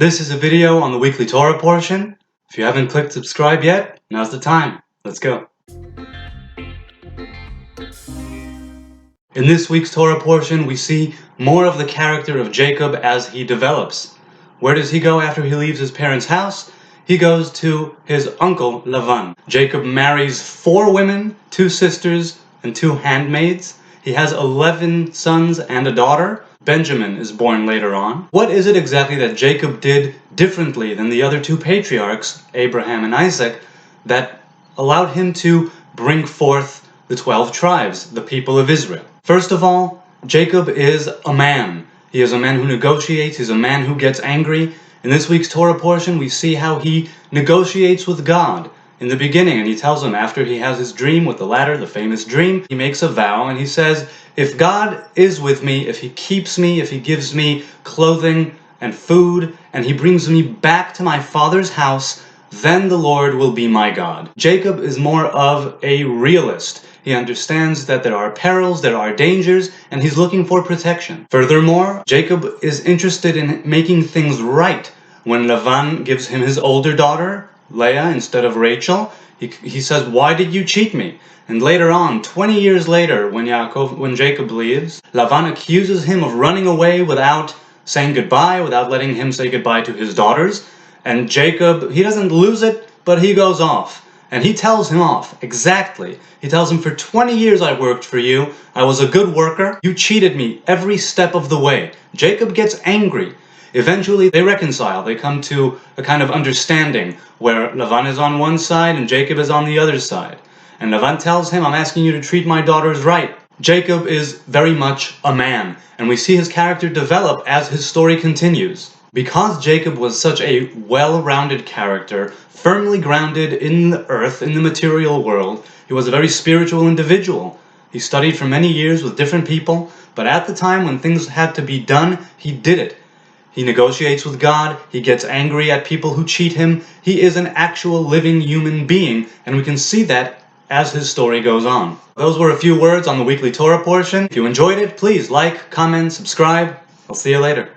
This is a video on the weekly Torah portion. If you haven't clicked subscribe yet, now's the time. Let's go. In this week's Torah portion, we see more of the character of Jacob as he develops. Where does he go after he leaves his parents' house? He goes to his uncle Lavan. Jacob marries 4 women, 2 sisters, and 2 handmaids. He has 11 sons and a daughter. Benjamin is born later on. What is it exactly that Jacob did differently than the other 2 patriarchs, Abraham and Isaac, that allowed him to bring forth the 12 tribes, the people of Israel? First of all, Jacob is a man. He is a man who negotiates. He's a man who gets angry. In this week's Torah portion, we see how he negotiates with God in the beginning, and he tells him after he has his dream with the ladder, the famous dream, he makes a vow and he says, if God is with me, if he keeps me, if he gives me clothing and food, and he brings me back to my father's house, then the Lord will be my God. Jacob is more of a realist. He understands that there are perils, there are dangers, and he's looking for protection. Furthermore, Jacob is interested in making things right. When Lavan gives him his older daughter, Leah, instead of Rachel, he says, why did you cheat me? And later on, 20 years later, when Jacob leaves, Lavan accuses him of running away without saying goodbye, without letting him say goodbye to his daughters. And Jacob, he doesn't lose it, but he goes off. And he tells him off, exactly. He tells him, for 20 years I worked for you. I was a good worker. You cheated me every step of the way. Jacob gets angry. Eventually they reconcile. They come to a kind of understanding where Lavan is on one side and Jacob is on the other side. And Lavan tells him, I'm asking you to treat my daughters right. Jacob is very much a man, and we see his character develop as his story continues. Because Jacob was such a well-rounded character, firmly grounded in the earth, in the material world, he was a very spiritual individual. He studied for many years with different people, but at the time when things had to be done, he did it. He negotiates with God, he gets angry at people who cheat him. He is an actual living human being, and we can see that as his story goes on. Those were a few words on the weekly Torah portion. If you enjoyed it, please like, comment, subscribe. I'll see you later.